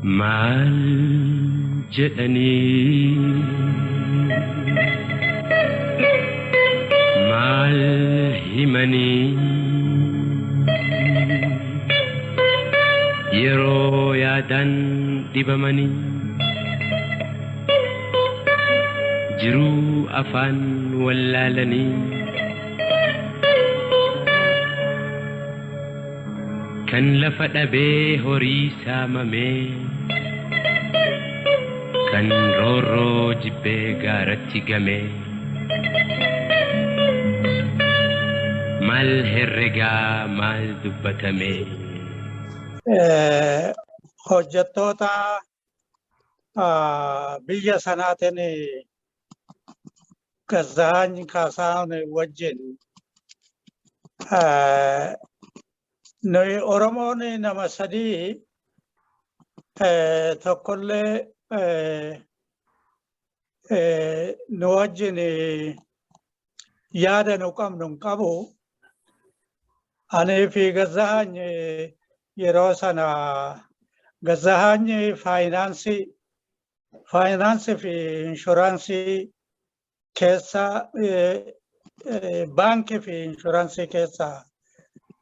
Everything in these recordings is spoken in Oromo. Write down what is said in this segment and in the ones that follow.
Maal jedhanii maal himanii yeroo yaadan dhibamanii jiruu afaan wallaalanii kan lafa dhabee horii saamamee kan roorroo jibbee gaaratti gamee maal herregaa maal dubbatamee. Hojjettoota biyya sanaatiin Gazzaany Kaasaan wajjin nuyi Oromoon nama sadii tokkollee nu wajjin yaada nu qabnu hin qabu. Ani fi Gazzaany yeroo sana Gazzaany faayinaansii fi inshuraansii keessa baankii fi inshuraansii keessa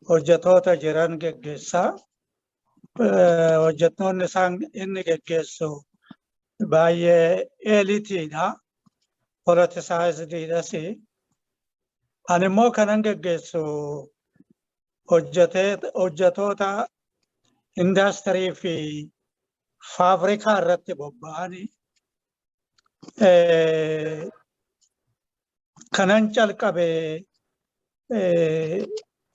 hojjettoota jiran geggeessaa. Hojjettoonni isaan inni geggeessu baay'ee eelitiidha. Politisaayizdiidhas. Ani immoo kanan geggeessu hojjettoota indaastirii fi faabrikaa irratti bobba'anii kanan calqabe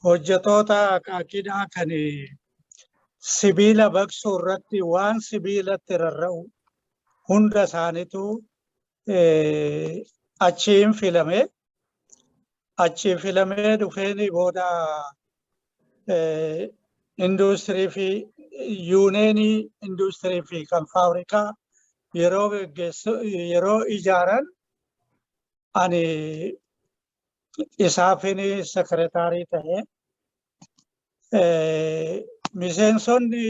hojjettoota akaakidhaa kan sibiila baqsuu irratti waan sibiilatti rarra'u hunda isaaniitu achiin filamee dhufeeni booda industirii fi yuuneenii industirii fi kan faabrikaa yeroo ijaaran ani isaafin sekretaarii ta'ee miseensonni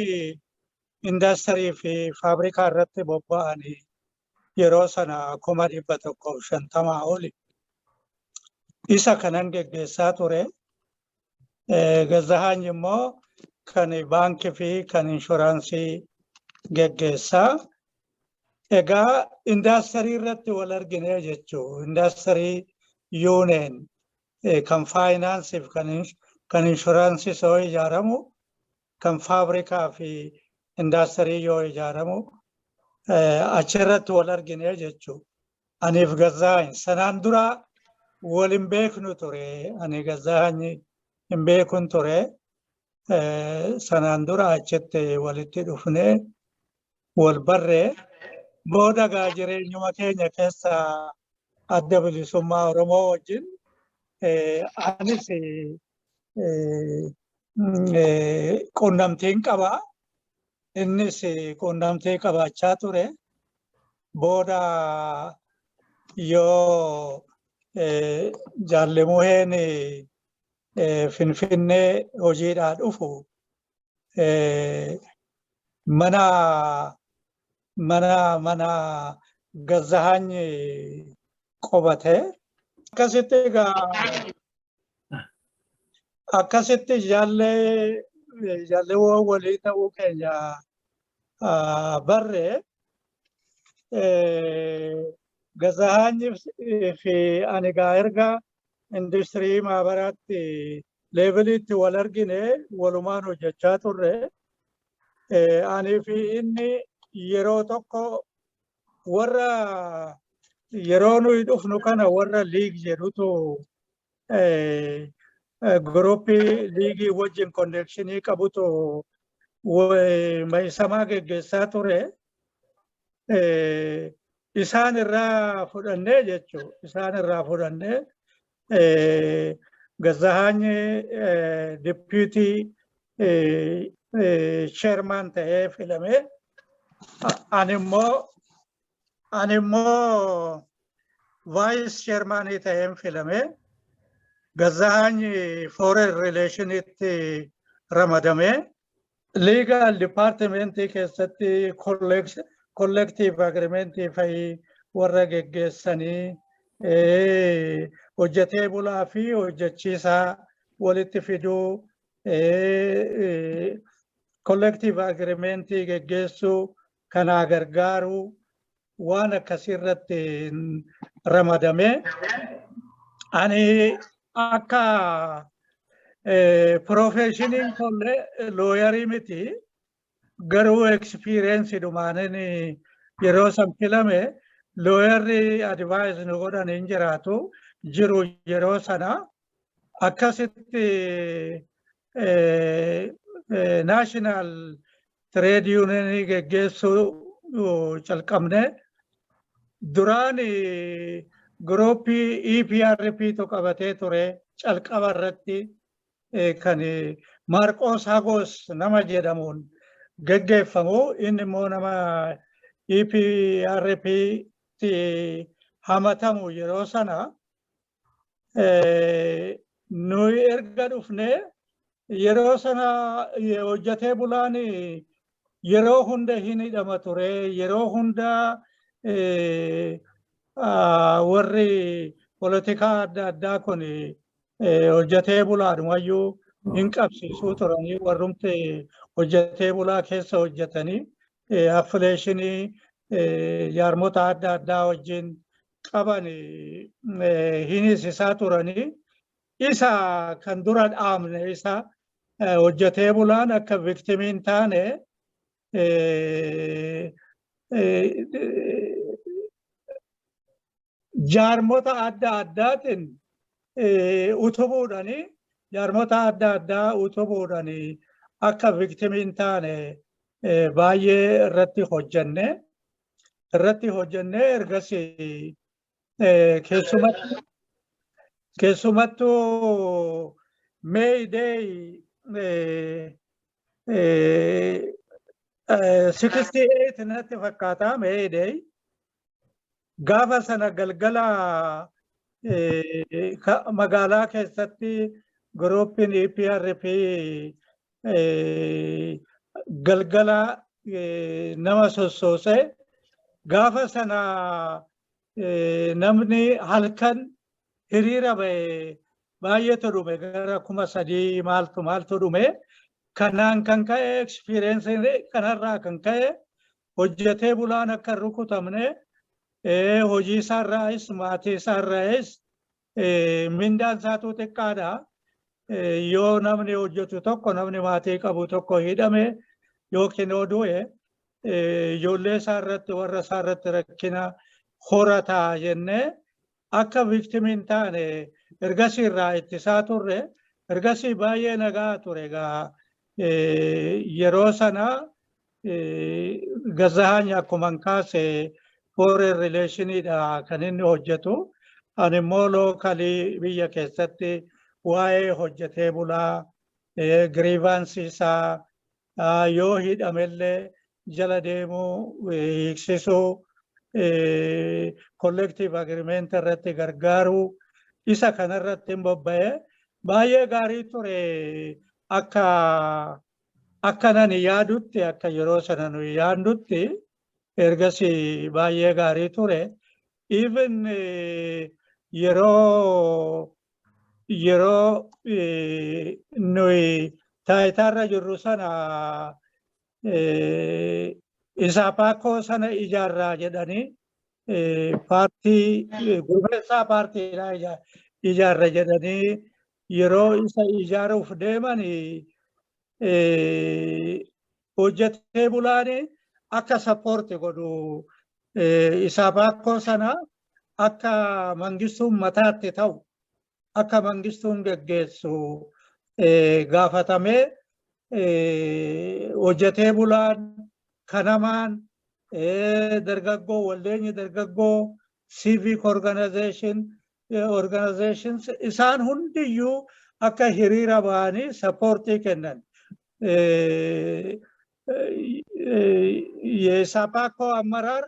industirii fi faabrikaa irratti bobba'anii yeroo sana 150 oli. Isa kanan geggeessaa ture. Gazzaany immoo kan baankii fi kan inshuraansii geggeessaa. Egaa industirii irratti wal argine jechuun industirii yuuneen kan faayinaansii fi kan inshuraansii yoo ijaaramu kan faabrikaa fi industirii yoo ijaaramu achirratti wal argine jechuun. Aniif Gazzaany sanaan dura wal hin beeknu ture. Ani Gazzaany hin beekun ture. Sanaan dura achitti walitti dhufnee wal barree booda gaa jireenyuma keenya keessa adda bilisummaa Oromoo wajjin anis quunnamtiin qaba. Innis quunnamtii qabaachaa ture. Booda yoo jaallemuheen Finfinnee hojiidhaa dhufu mana Gazzaany qubate. Akkasitti jaalleewwan walii ta'uu keenya barree Gazzaany fi ani erga industirii maabaraatti leeveliitti wal argine walumaan hojjechaa turre. Ani fi inni yeroo tokko warra yeroo nuyi dhufnu kana warra liig jedhutu Gruppii liigii wajjin konnekshinii qabutu Mayisamaa geggeessaa ture. Isaan irraa fudhannee jechuun isaan irraa fudhannee Gazzaany deputy chairman ta'ee filamee ani immoo vice chairman ta'een filamee Gazzaany foreign relation itti ramadamee legal department keessatti collective agreement fa'i warra geggeessanii hojjetee bulaa fi hojjechiisaa walitti fiduu collective agreement geggeessuu kanaa gargaaruu waan akkasirratti ramadame ani akka professional lawyer miti garuu experience dhumaanini yeroo san filame lawyer advice nu godhan hin jiraatu jiru yeroo sana akkasitti national trade union geggeessuu calqabne duraan groupii EPRP to qabatee ture calqaba irratti kan Marqos Hagos nama jedhamuun geggeeffamu inni immoo nama EPRP ti hamatamu yeroo sana nuyi erga dhufne yeroo sana hojjetee bulaan yeroo hunda hin hidhama ture yeroo hunda warri politikaa adda addaa kun hojjetee bulaadhumayyuu hin qabsiisuu turanii warrumti hojjetee bulaa keessa hojjetanii affiliyeeshinii jaarmota adda addaa wajjin qaban hinisisaa turanii isa kan dura dhaabne isa hojjetee bulaan akka viktimiin taane jaarmota adda addaatiin utubuudhanii jaarmota adda addaa utubuudhanii akka viktimiin taane baay'ee irratti hojjenne ergasii keessumattuu May Day 68 natti fakkaata May Day gaafa sana galgala magaalaa keessatti groupiin EPRP galgala nama sossoose gaafa sana namni halkan hiriira ba'e baay'eetu dhume gara 3,000 maaltu dhume kanaan kan ka'e experience kanarraa kan ka'e hojjetee bulaan akka rukutamne hojii isaarraayis maatii isaarraayis mindaan isaatu xiqqaadha yoo namni hojjetu tokko namni maatii qabu tokko hidhame yookiin du'e ijoollee isaarratti warra isaarratti rakkina horataa jennee akka viktimiin taane ergasii irraa ittisaa turre ergasii baay'ee nagaa ture egaa yeroo sana Gazahaany akkuma kaase foreign relationiidha kan inni hojjetu ani immoo lookalii biyya keessatti waa'ee hojjetee bulaa grievance isaa yoo hidhamellee jala deemuu hiiksisuu collective agreement irratti gargaaruu isa kanarratti hin bobba'e baay'ee gaarii ture akka nani yaadutti akka yeroo sana nu yaadnutti ergasii baay'ee gaarii ture even yeroo nuyi taayitaarra jirru sana isaapakoo sana ijaarraa jedhanii paartii gurmeessaa paartiidha ijaarra jedhanii yeroo isa ijaaruuf deeman hojjetee bulaanii akka sappoorti godhu isaapakoo sana akka mangistuun mataatti ta'u akka mangistuun geggeessu gaafatamee hojjetee bulaan kanamaan dargaggoo waldeenyi dargaggoo civic organizations isaan hundiyyuu akka hiriira ba'anii sappoortii kennan የኢሳፓኮ አመራር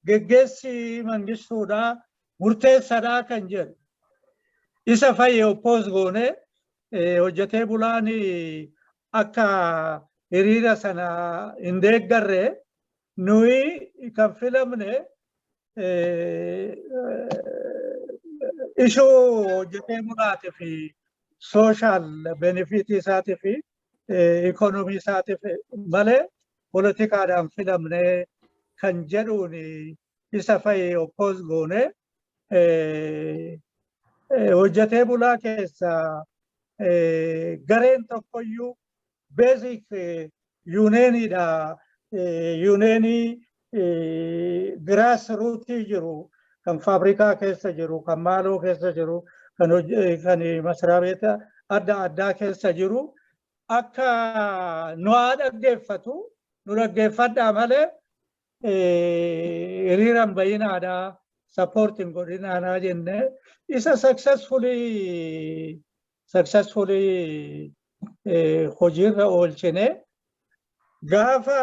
geggeessi mangistuudha murteessaadha kan jedhu isa fayyee oppoos goone hojjetee bulaani akka hiriira sana hin deeggarre nuyi kan filamne ishuu hojjetee bulaati fi social benefit isaatii fi economy isaatii fi malee politikaadhaan filamne kan jedhuun isa fayyee oppoos goone hojjetee bulaa keessa gareen tokkoyyuu basic unioniidha unionii grassrootii jiru kan fabrikaa keessa jiru kan maaloo keessa jiru kan masraa beeta adda addaa keessa jiru akka nu dhaggeeffatu nu dhaggeeffadhaa malee hiriiran bayinaadha supporting godhinaadha jenne isa successfully hojiirra oolchine gaafa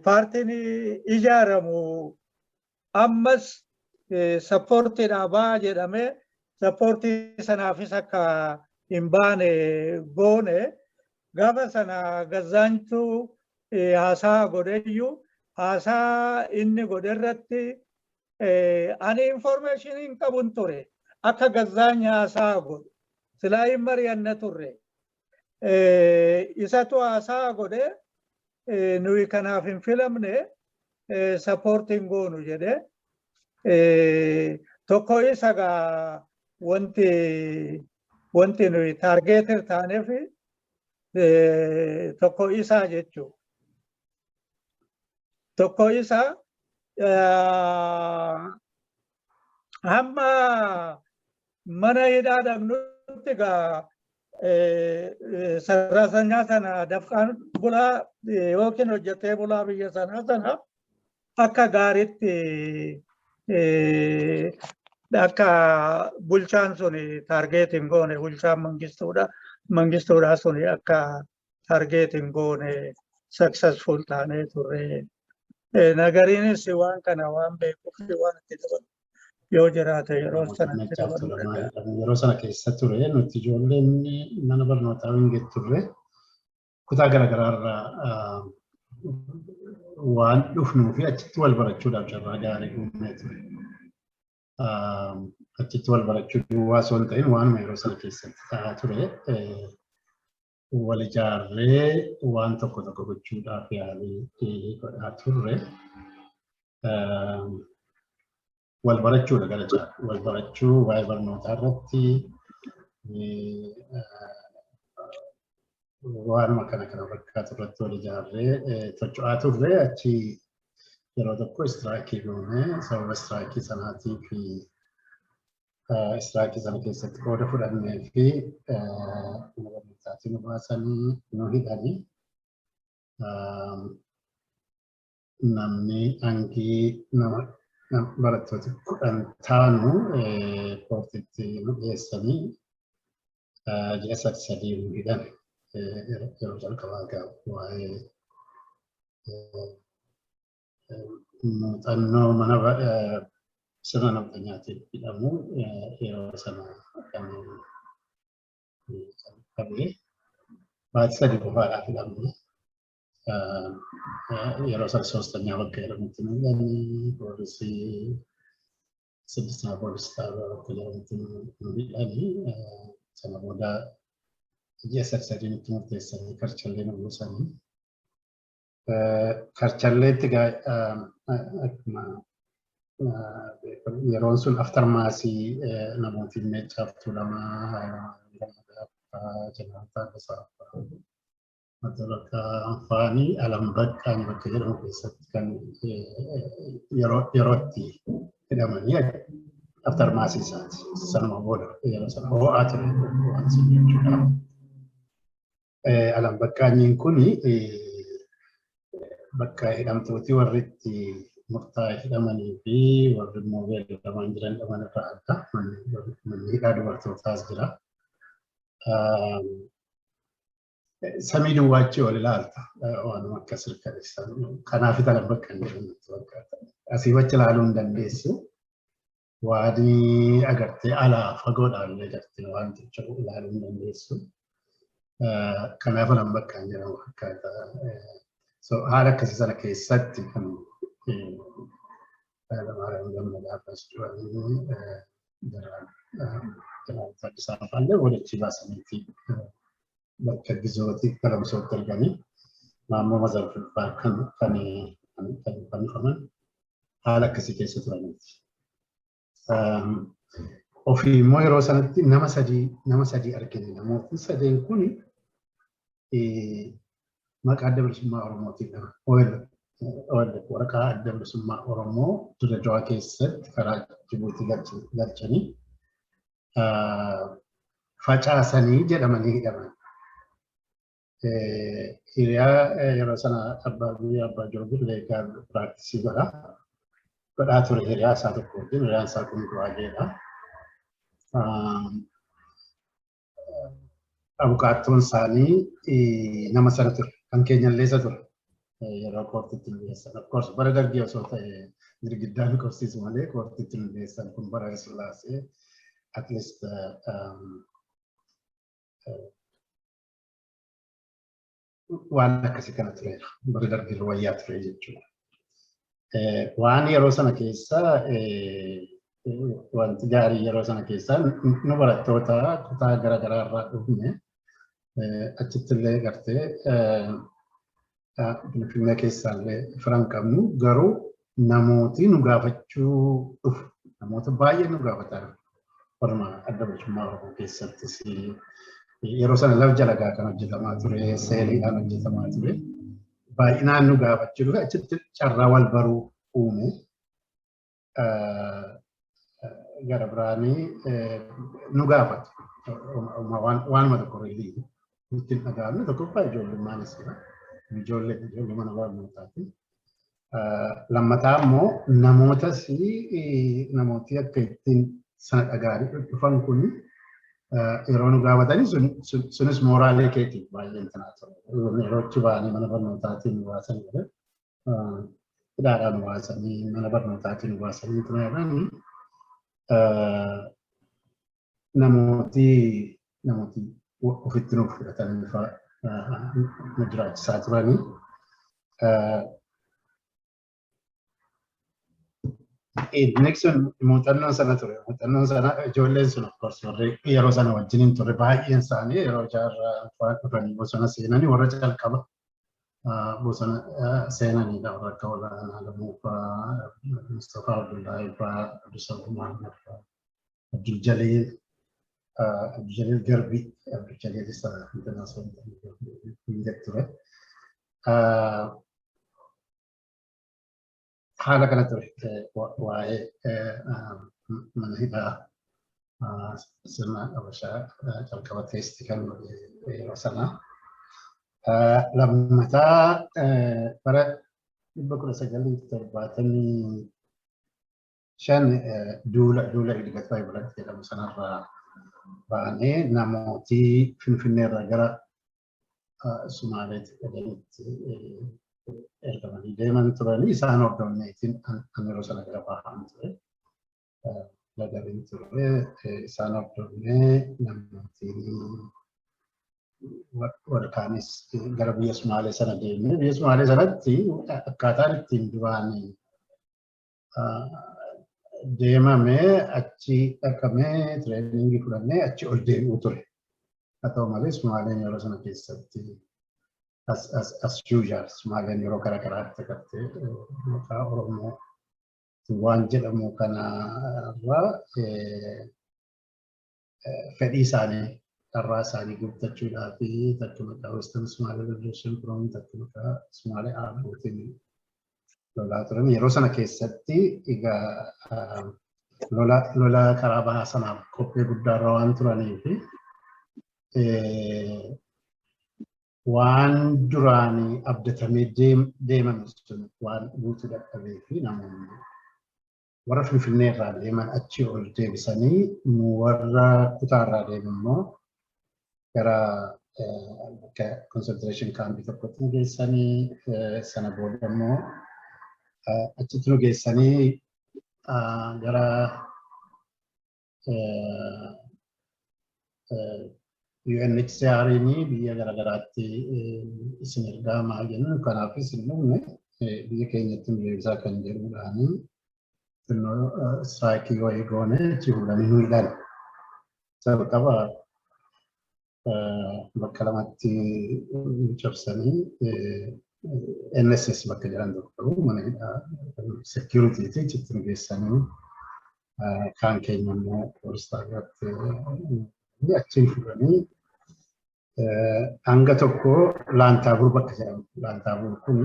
paartiin ijaaramu ammas supportii dhaabaa jedhame supportii sanaafis akka hin baane goone gaafa sana Gazzaanchuu haasaa godheyyuu haasaa inni godhe irratti ani information hin qabun ture akka Gazzaany haasaa godhe silaa hin mari'anne turre isatu haasaa godhe nuyi kanaaf hin filamne supporting goonu jedhe tokko isa gaa wanti nuyi targeetir taaneef tokko isaa jechuu tokko isa hamma mana hidhaa dhaqnutti gaa sarrasanyaa sana dafqaan bulaa yookiin hojjetee bulaa biyya sanaa sana akka gaariitti akka bulchaan suni targeetiin goone bulchaan mangistuudha suni akka targeetiin goone successful taanee turre nagariinis waan kana waan beekuuf waan itti dabalu yoo jiraate yeroo sanatti dabaluu danda'a. Yeroo sana keessa ture nuti ijoolleen mana barnootaa wingee turre kutaa garaagaraarraa waan dhufnuu fi achitti wal barachuudhaaf carraa gaarii uumee ture. Achitti wal barachuu duwwaa osoo hin ta'in waanuma yeroo sana keessatti ta'aa ture wal ijaarree waan tokko tokko gochuudhaaf yaalii godhaa turre. Wal barachuudha gara caalu wal barachuu waa'ee barnootaa irratti waanuma kana fakkaatu irratti wal ijaarree socho'aa turre achi yeroo tokko istiraakii goone sababa istiraakii sanaatii fi istiraakii sana keessatti qooda fudhannee fi mana barnootaatii nu baasanii nu hidhanii namni hangii nama barattoota 10 taanu poortiitti nu dhiyeessanii ji'a sadii nu hidhan yeroo jalqabaa gaafa waa'ee muuxannoo mana sirna namtanyaatiin hidhamu yeroo sana kan qabee baatii 3 qofaadhaaf hidhamne. Yeroo sana 3ኛ waggaa jedhamutti nu hidhanii poolisii 6 poolisii taa'aa bakka jedhamutti nu hidhanii sana booda ji'a sadii nutti murteessanii karchallee nu buusanii. Karchalleetti akkuma yeroon sun aftarmaasii namooti meechaaf tuulamaa jeneraal Taaddasaa Anfaanii Alambaqqaan bakka jedhamu keessatti kan yerootti hidhamanii aftarmaasii isaati. Sanuma booda yeroo sana ho'aa ture waan sun jechuudha. Alambaqqaanyiin kuni bakka hidhamtooti warri itti murtaa'e hidhamanii fi warri immoo beellamaan jiran hidhaman irraa adda manni hidhaa dubartootaas jira. Samii duwwaachii ol ilaalta waanuma akkas hirkaleessan kanaaf Alambaqqaan jedhamutti fakkaata. Asii wachi ilaaluu hin dandeessu. waanii agartee alaa fagoodhaan illee agartee waan xiqqoo ilaaluu hin dandeessu. Kanaaf nan bakka hin jedhamu fakkaata. Haala akkasii sana keessatti kan Hayilamaariyaam Gammadaa Abbas duranii isaan afaallee walitti baasaniitii bakka gizootii galamsootti arganii naannoo Mazarfilfaa kan fannifaman haala akkasii keessa turaniiti. Ofii immoo yeroo sanatti nama sadii argine. Namoonni sadeen kun maqaa adda bilisummaa Oromootiin waraqaa adda bilisummaa Oromoo Dirree Dhawaa keessatti karaa Jibuutii galchanii facaasanii jedhamanii hidhaman. Hiriyaa yeroo sana Abbaa Joobirlee piraaktisii godhaa ture hiriyaa isaa tokko wajjin hiriyaan isaa kun Guraageedha. Abukaattoon isaanii nama sana ture. Kan keenyallee isa ture. Yeroo koortiitti nu geessan. Of course bara dargii osoo ta'e girgiddaan qorsiisu malee koortiitti nu geessan kun bara Sillaasee at least waan akkasii kana tureera. Bara dargii wayyaa ture jechuudha. Waan yeroo sana keessa wanti gaarii yeroo sana keessa nu barattoota kutaa garaagaraa irraa dhufne achitti illee gartee Finfinnee keessaallee firan qabnu garuu namooti nu gaafachuu dhufu. Namoota baay'ee nu gaafataa Orma adda bilisummaa Oromoo keessattis yeroo sana laf jalagaa kan hojjetamaa ture, seeliidhaan hojjetamaa ture. Baay'inaan nu gaafachuu dhufe achitti carraa wal baruu uume. Gara biraanii nu gaafatu. Waanuma tokko reelii ittiin dhaga'amne tokkoffaa ijoollummaan jira. Ijoollee mana barnootaati. Lammataa immoo namooti akka ittiin sana dhaga'anii dhufan kun yeroo nu gaafatanii sunis mooraalee keetiif baay'een tanaa ture. Yeroo achi ba'anii mana barnootaatiin nu baasan jedhe hidhaadhaan nu baasanii mana barnootaatiin nu baasanii tureeranii namooti ofitti nuuf fudhatanii nu jiraachisaa turanii. Next muuxannoon sana ture. Muuxannoon sana ijoolleen sun of course warri yeroo sana wajjiniin turre baay'een isaanii yeroo jaarraa dhufanii bosona seenanii warra calqaba bosona seenaniidha. Warra akka Olaanaa Lamuu fa'aa, Mustafaa Abdullaahi fa'aa, Abdusalaam Muhammad fa'aa, Abdul Jaliil Garbi, Abdul Jaliil isa international ture. Haala kana ture waa'ee mana hidhaa sirna Habashaa calqaba teessi kan yeroo sana. Lammataa bara 1975 duula Idil-Gatbaa biratti jedhamu sanarraa ba'anii namooti Finfinneerraa gara Sumaaleetti jedhanitti ergamanii deeman turanii isaan hordofneetiin kan yeroo sana gara bahaan ture. Lagariin ture isaan hordofnee namootiin warraanis gara biyya Sumaalee sana deemne. Biyya Sumaalee sanatti akkaataan ittiin duraanii deemamee achi dhaqamee tireeningii fudhannee achi ol deebi'u ture. Haa ta'u malee Sumaaleen yeroo sana keessatti as usual Sumaaleen yeroo garaagaraatti agartee maqaa Oromoo waan jedhamu kanarraa fedhii isaanii carraa isaanii guuttachuudhaa fi takka maqaa Western Somali Liberation Front takka maqaa Somali Aabuutiin lolaa turan. Yeroo sana keessatti egaa lola karaa bahaa sanaaf qophii guddaarra waan turanii fi waan duraanii abdatamee deeman sun waan guutuu dadhabee fi namoonni warra Finfinnee irraa deeman achi ol deebisanii warra kutaarraa deeman immoo gara concentration campii tokkotti nu geessanii sana booda immoo achitti nu geessanii gara UNHCR ini biyya garaagaraatti isin ergaa maal jennu kanaafis hin dhumne biyya keenyatti deebisaa kan jedhuudhaan istiraayikii wayii goone achi fuudhanii nu hidhan. Jalqaba bakka lamatti cabsanii NSS bakka jedhan tokko mana hidhaa security'ti achitti nu geessanii kaan keenya immoo poolistaa irratti achiin fuudhanii hanga tokko Laantaabur bakka jedhamu. Laantaabur kun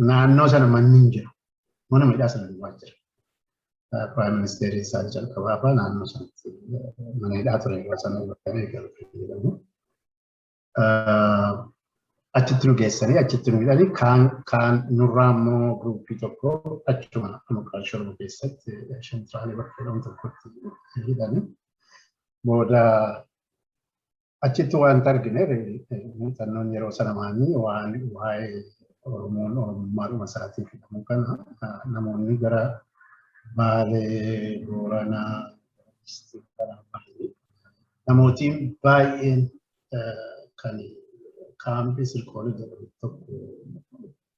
naannoo sana manni hin jiru. Mana hidhaa sana duwwaa jira. Prime Minister isaa jalqabaa naannoo sanatti mana hidhaa ture yeroo sana bakka jedhamu. Achitti nu geessanii achitti nu hidhanii kaan nurraa immoo gruupii tokko achuma Mukaashoroo keessatti Shantiraalee bakka jedhamu tokkotti hidhanii booda achitti waan argine muuxannoon yeroo sana maanii waan waa'ee Oromoon Oromummaadhuma isaatii hidhamu kana namoonni gara Baalee, Booranaa, namootiin baay'een kan kaampii sirkoolii jedhamu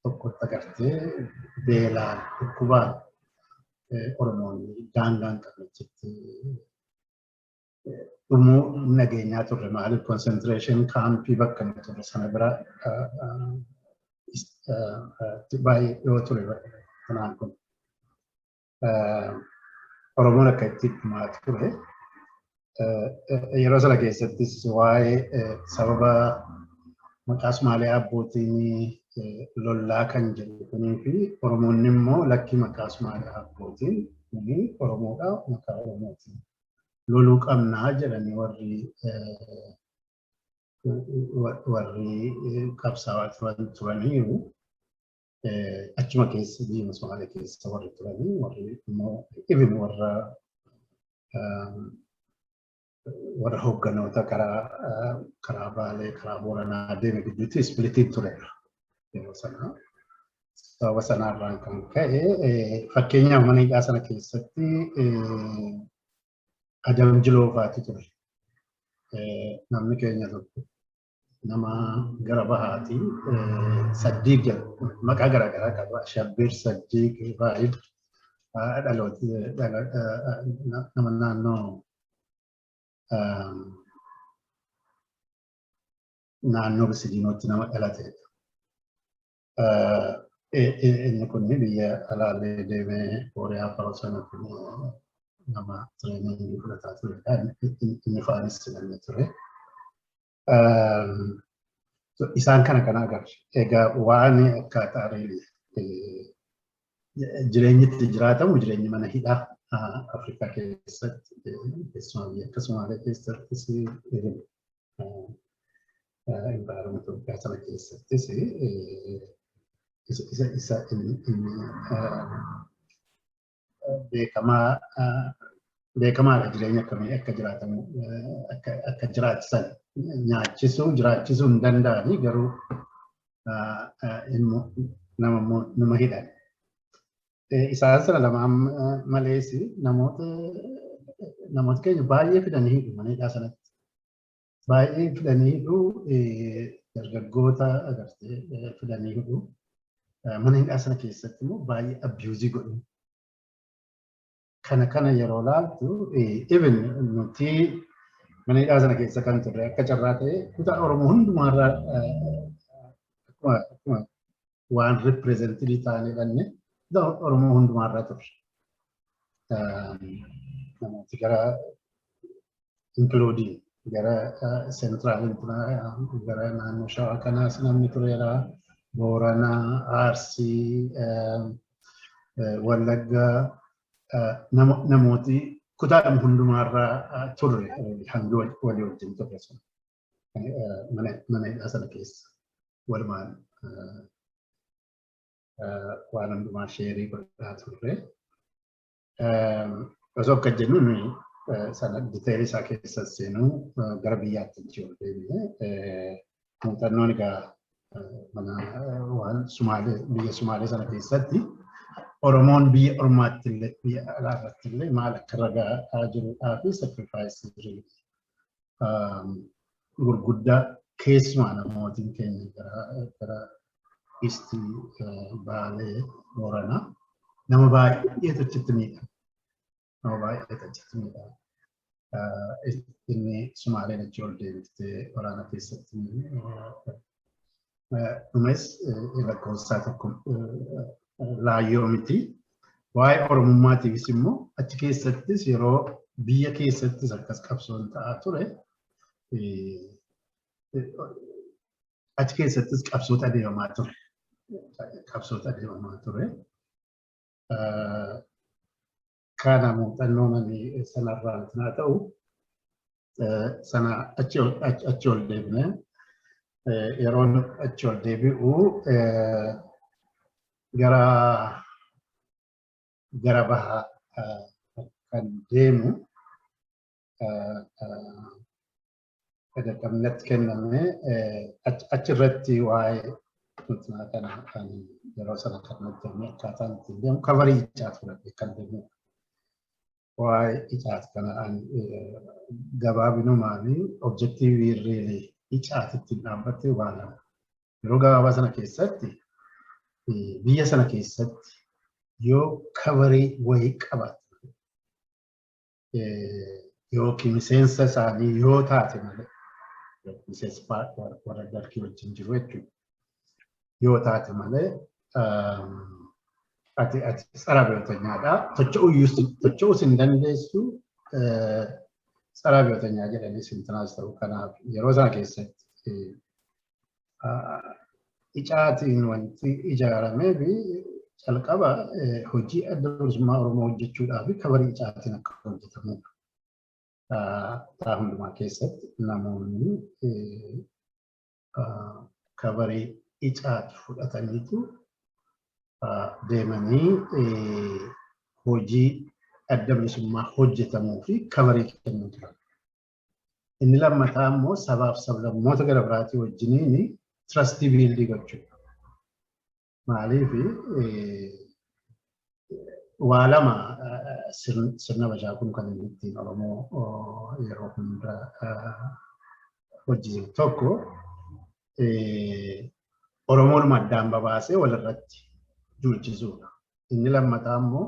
tokkotti agartee beelaan dhukkubaan Oromoonni daangaan qabachitti dhumuu nageenyaa turre maaliif concentration kaampii bakka inni turre sana bira baay'ee dhiyoo ture kanaan kun Oromoon akka itti dhumaa ture yeroo sana keessattis waa'ee sababa maqaa Sumaalee abbootiin lollaa kan jedhu kunii fi Oromoonni immoo lakkii maqaa Sumaalee abbootiin kuni Oromoodha maqaa Oromootiin loluu qabnaa jedhanii warri qabsaa'aa turaniiru achuma keessa biyya Sumaalee keessa warri turanii warri immoo even warra hoogganoota karaa Baalee karaa Booranaa deeme gidduutti ispilitiin tureera yeroo sana. Sababa sanarraan kan ka'e fakkeenyaaf mana hidhaa sana keessatti Adamjiloofaatu ture. Namni keenya tokko nama gara bahaati Saddiiq jedhu maqaa garaagaraa qaba. Shabbiir Saddiiq Raayib dhalooti nama naannoo Bisidiinootti nama dhalateedha. Inni kun biyya alaalee deemee Kooriyaa fa'aa sanatti nama tireeningii fudhataa turedha. Inni faanis filannee ture. Isaan kana agarra. Egaa waan akkaataa jireenyi itti jiraatamu jireenyi mana hidhaa Afrikaa keessatti keessumaa biyya akka Sumaalee keessattis environment Itoophiyaa sana keessattis isa beekamaadha jireenya akkamii akka jiraatamu akka jiraatan jiraachisuu hin danda'anii garuu nama hidhan. Isaan sana lamaan malees namoota keenya baay'ee fidanii hidhu mana hidhaa sanatti. Baay'ee fidanii hidhu dargaggoota agartee fidanii hidhu. Mana hidhaa sana keessatti immoo baay'ee abiyuuzii godhu. Kana yeroo laaltu even nuti mana hidhaa sana keessa kan turre akka carraa ta'e kutaa Oromoo hundumaarraa akkuma waan ripireezentirii ta'anii dhanne Oromoo hundumaarraa turre. Namooti gara inkluudii gara seentiraaliin gara naannoo Shawaa kanaas namni tureera. Booranaa, Arsii, Wallaggaa namooti kutaadhuma hundumaarraa turre hanga walii wajjin turre sun mana hidhaa sana keessa walumaan waan hundumaa sheerii godhaa turre. Osoo akka jennu nuyi sana diteelii isaa keessa seenuu gara biyyaatti ol deemne muuxannoon egaa mana waan Sumaalee biyya Sumaalee sana keessatti Oromoon biyya ormaatti illee biyya alaarratti illee maal akka ragaa jiruudhaa fi sacrifice gurguddaa keessumaa namootiin keenya gara Istii Baalee Booranaa nama baay'eetu achitti miidhama. Nama baay'eetu achitti miidhama. Inni Sumaaleen achi ol deebiftee waraana keessatti dhumes lakkoofsaa tokko laayyoo miti. Waa'ee Oromummaatiifis immoo achi keessattis yeroo biyya keessattis akkas qabsoon ta'aa ture. Achi keessattis qabsoota adeemamaa ture. Qabsoota adeemamaa ture. Kana muuxannoon ani sanarraan haa ta'u sana achi ol deebine yeroon achi ol deebi'u gara bahaa kan deemu qaqqabnatti kenname achirratti waa'ee kana kan yeroo sana kan hojjenne akkaataan ittiin deemu kabarii ijaatu fudhate kan deemu. Waa'ee ijaatu kanaan gabaabinumaan objektiivii irree ijaatu ittiin dhaabbattee baanama. Yeroo gabaabaa sana keessatti biyya sana keessatti yoo kabarii wayii qabaatte yookiin miseensa isaanii yoo taate malee miseensa warra dargii wajjin jiru jechuudha. Yoo taate malee ati tsara biyyootanyadha. Tocho'uu hin dandeessu tsara biyyootanya jedhanii sintanaas ta'u kanaaf yeroo sana keessatti icaatiin wanti ijaaramee fi calqaba hojii adda bilisummaa Oromoo hojjechuudhaaf kabarii icaatiin akka hojjetamudha. Ta'a hundumaa keessatti namoonni kabarii icaatu fudhataniitu deemanii hojii adda bilisummaa hojjetamuu fi kabarii kennuu turan. Inni lammataa immoo sabaaf sablammoota gara biraatii wajjiniin trustii biildii gochuudha. Maaliif waa lama sirna Bashaakuun kan inni ittiin Oromoo yeroo hunda hojjetu tokko Oromoon addaan babaasee walirratti duulchisuudha. Inni lammataa immoo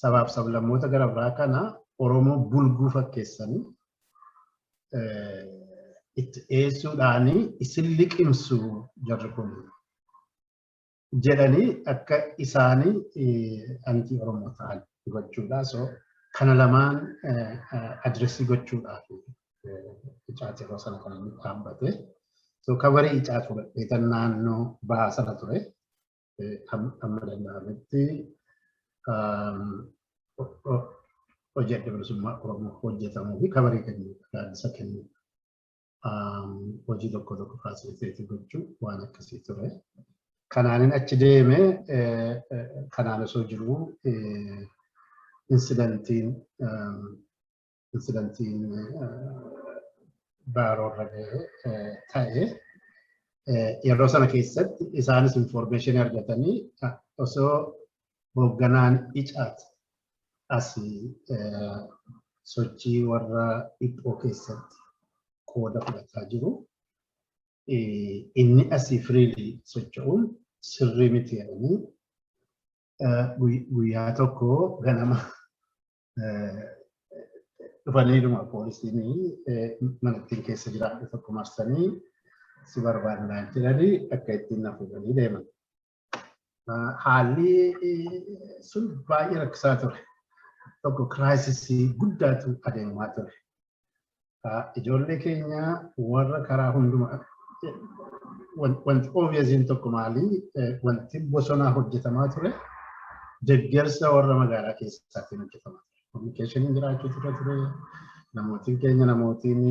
sabaaf sablammoota gara biraa kana Oromoo bulguu fakkeessanii itti dhiyeessuudhaan isin liqimsu jarri kun jedhanii akka isaanii anti Oromoo ta'an gochuudha. So kana lamaan adresii gochuudhaaf icaati yeroo sana kan inni dhaabbate. So kabarii icaatu fudhatee naannoo bahaa sana ture. Amma danda'ametti hojii adda bilisummaa Oromoo hojjetamuu fi kabarii kennuudha. Gaaddisa kennuudha. Hojii tokko faasiliiteetii gochuu waan akkasii ture. Kanaanin achi deeme kanaan osoo jiru insidentiin Baaroorra ta'e yeroo sana keessatti isaanis information argatanii osoo hoogganaan icaati asii sochii warra dhiphoo keessatti qooda fudhataa jiru. Inni asii firiilii socho'uun sirrii miti jedhanii guyyaa tokko ganama dhufaniidhuma poolisiin mana ittiin keessa jiraatu tokko marsanii si barbaadnaan jedhanii akka ittiin na fuudhanii deeman. Haalli sun baay'ee rakkisaa ture. Tokko kiraayisisii guddaatu adeemaa ture. Ijoollee keenya warra karaa hundumaa wanti obviyasiin tokko maalii wanti bosonaa hojjetamaa ture deeggarsa warra magaalaa keessaatiin hojjetamaa ture. Kominikeeshiniin jiraachuu ture. Namootiin keenya namootiin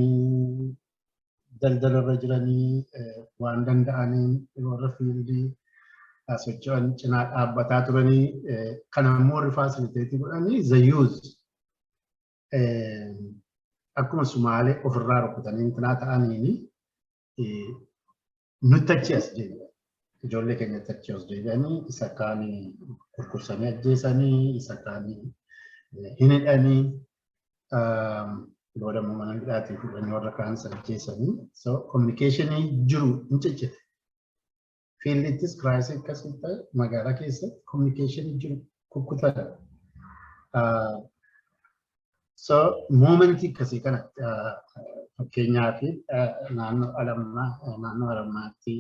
daldalarra jiranii waan danda'aniin warra fiildii socho'an cinaa dhaabbataa turanii kan ammoo faasiliiteetii godhanii zayyuuz akkuma Sumaalee ofirraa rukutanii intinaa ta'aniini nuti achi as deebi'an. Ijoollee keenyatti achi as deebi'anii isa kaanii kurkursanii ajjeesanii isa kaanii hin hidhanii booda immoo mana hidhaatii fudhanii warra kaan sana ajjeesanii. So communicationii jiru hin ciccite. Fiildittis kiraayisii akkasii ta'e magaalaa keessatti communicationii jiru kukkutadha. So momentii akkasii kana fakkeenyaaf naannoo Harammaatti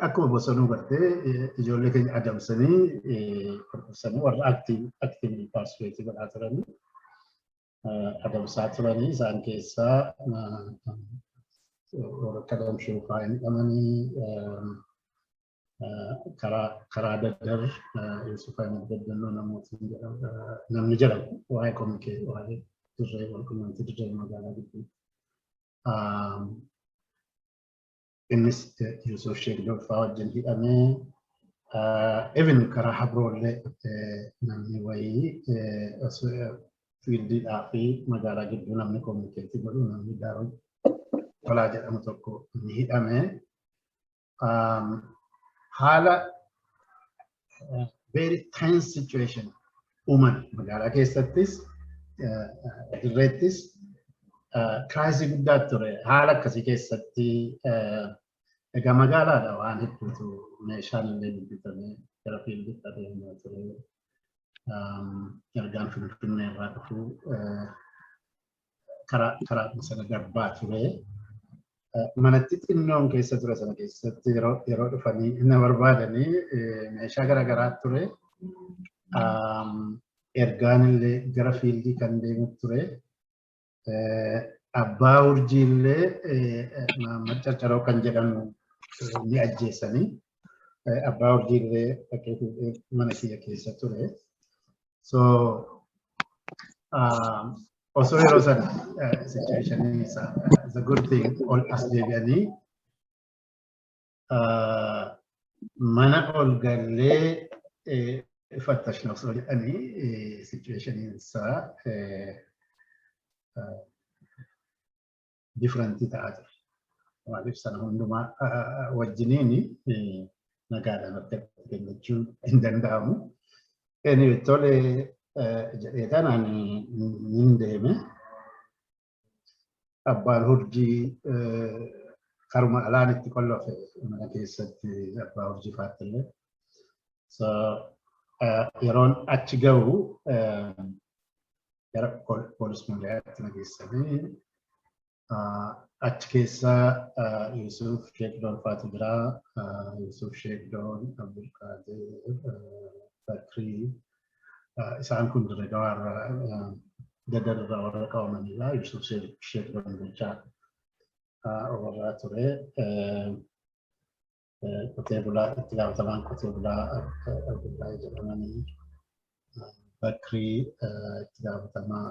akkuma bosonuu gartee ijoollee keenya adamsanii kurkursanii warra aktiivii paarsipeetii godhaa turanii adamsaa turanii isaan keessaa warra kadamshuu fa'aa hin qabanii karaa daddar Yusuf Ahmed Beddannoo namni jedhamu waa'ee kominikeetii waa'ee dirree walqunnamtii dirree magaalaa gidduu. Innis Yusuf Sheekdoon fa'aa wajjin hidhamee even karaa Habroollee namni wayii fiildiidhaa fi magaalaa gidduu namni kominikeetii godhu namni Daawud Tolaa jedhamu tokko ni hidhamee. Hala very tense situation uuman magaalaa keessattis dirreettis kiraayisii guddaa ture. Haala akkasii keessatti egaa magaalaadha waan hedduutu meeshaan illee bitamee gara fiildiitti adeemaa ture. Ergaan Finfinnee irraa dhufu karaa sana darbaa ture. Manatti xinnoon keessa ture sana keessatti yeroo dhufanii na barbaadanii meeshaa garaagaraa ture. Ergaan illee gara fiildii kan deemu ture. Abbaa urjii illee Maccarcaroo kan jedhamu ni ajjeesanii. Abbaa urjii illee mana kiyya keessa ture. So also yeroo sana situation is a good thing all as deebi'anii mana ol gallee fattashna osoo jedhanii situation isaa different ta'aa ture. Maaliif sana hundumaa wajjiniini nagaadhaan akka kennachuu hin danda'amu. Anyway, tole jedhee kanaan hin deeme. Abbaan urjii karuma alaan itti qollofe mana keessatti abbaa urjii faattillee. So yeroon achi gahu gara poolis magaalaatti na geessanii achi keessa Yusuf Sheekdoon faatu jira. Yusuf Sheekdoon, Abdulqaadir, Bakrii isaan kun Dirreedawaa irraa daddarraa warra qabamanidha. Yusuf Sheekdoon bulchaa warraa ture. Qotee bulaa itti gaafatamaan qotee bulaa Abdullahi jedhamanii. Bakrii itti gaafatamaa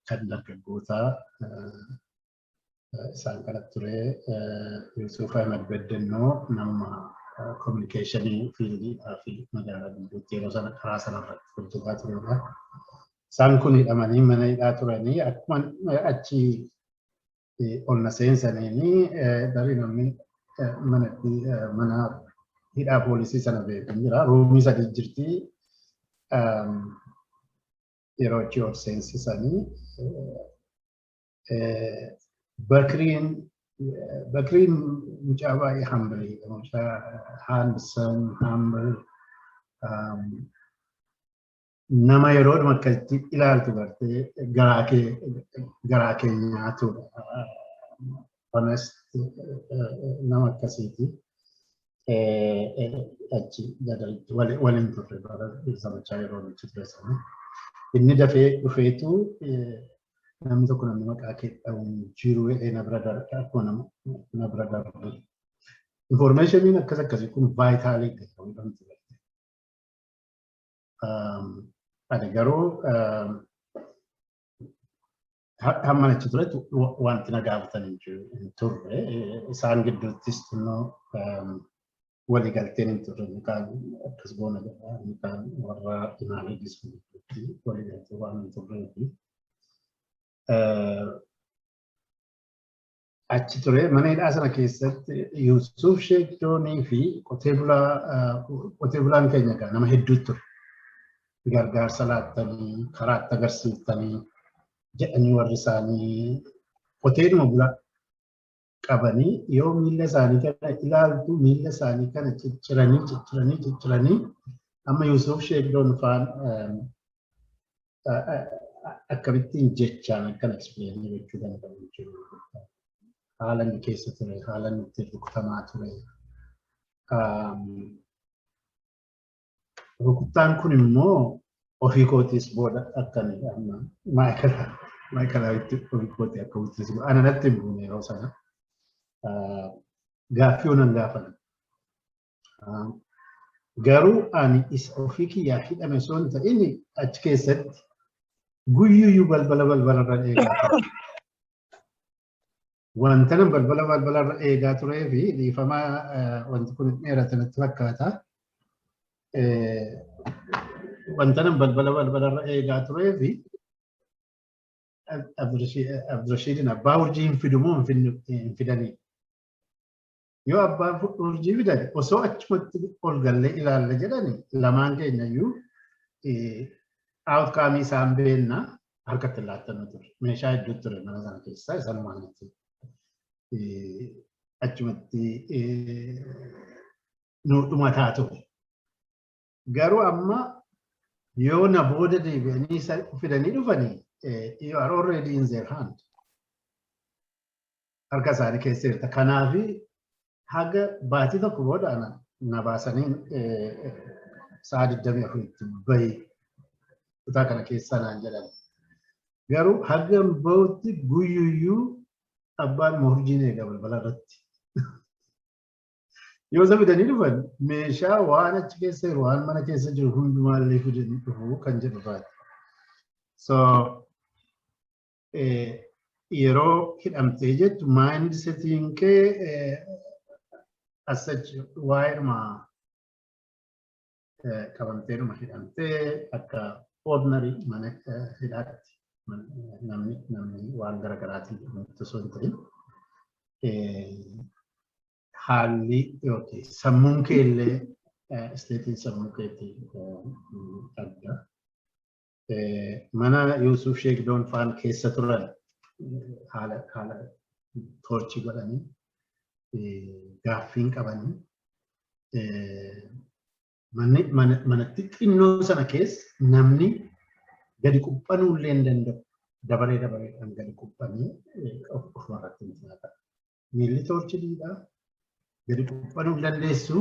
kan dargaggootaa isaan kanatti ture. Yusuf Ahmed Beddannoo nama communicationii fiildiidhaa fi magaalaa gidduutti yeroo sana karaa sanarratti hojjetaa turedha. Isaan kun hidhamanii mana hidhaa turanii akkuma achi ol na seensaniini darii namni mana hidhaa poolisii sana beekan jira. Ruumii sadii jirti. Yeroo achi ol seensisanii Bakriin mucaa baay'ee hambaliidha. Mucaa handsome, humble. Nama yeroodhuma akkasitti ilaaltu gartee garaa kee nyaatudha. Honest nama akkasiiti. Achi waliin turre bara sabachaa yeroo nuti ture sana. Inni dafee dhufeetu namni tokko namni maqaa kee dha'uun jiru na bira darbe. Informationiin akkasii kun vaayitaalii ta'uu danda'u. Ade garuu hamma achi turetti wanti na gaafatan hin turre. Isaan gidduuttis xinnoo waliigalteen hin turre kaan akkas boona jedhaa kaan warra imaalee dispuutii waliigaltee waan hin turree fi achi ture mana hidhaa sana keessatti Yuusuf Sheek Joonii fi qotee bulaan keenya gaa nama hedduu ture. Gargaarsa laattanii karaatti agarsiiftanii jedhanii warri isaanii qoteedhuma bulaa qabanii yoo miilla isaanii kana ilaaltu miilla isaanii kana cicciranii amma Yuusuf Sheek Joon faan akkamittiin jechaan akkana explainii gochuu danda'u jechuudha. Haala inni keessa ture, haala inni itti rukutamaa ture. Rukuttaan kun immoo ofii kootiis booda akkanii amma maayikalaatti ofii kootii akka hojjetu ana natti hin buune yeroo sana gaaffii onan gaafatan. Garuu ani isa ofii kiyyaa hidhame osoo hin ta'in achi keessatti guyyuyyuu balbala irra eegaa ture. Wanta nan balbala irra eegaa turee fi dhiifamaa wanti kun dheerate natti fakkaata. Wanta nan balbala irra eegaa turee fi Abdirashiidin abbaa urjii hin fidu moo hin fidanii? Yoo abbaa urjii fidan osoo achumatti ol gallee ilaalla jedhani lamaan keenya iyyuu outcome isaan beekna harkatti laattannu ture. Meeshaa hedduu ture mana sana keessaa isaan maalitti achumatti nu dhumataa ture. Garuu amma yoo na booda deebi'anii fidanii dhufanii you are already in their hand. Harka isaanii keessa jirta. Kanaaf haga baatii tokko booda na baasanii sa'a 24tti bahi kutaa kana keessaa naan jedhan. Garuu haga bahutti guyyuyyuu abbaan urjiin eega balbala irratti. Yoo isa fidanii dhufan meeshaa waan achi keessa jiru waan mana keessa jiru hundumaallee fidanii dhufuu kan jedhu baati. So yeroo hidhamtee jettu mind setting kee as such waa'eedhuma qabamteedhuma hidhamtee akka ordinary mana hidhaatti namni waan garaagaraatiin dhumatti osoo hin ta'in haalli yookiin sammuun kee illee isteetiin sammuu keetii adda. Mana Yuusuf Sheek Joon faan keessa turan haala toorchii godhanii gaaffiin qabanii manatti xinnoo sana keessa namni gadi quphanuu illee hin danda'u. Dabareedhaan gadi quphanii ofuma irratti nyaata. Miilli toorchiidhaa gadi quphanuu hin dandeessu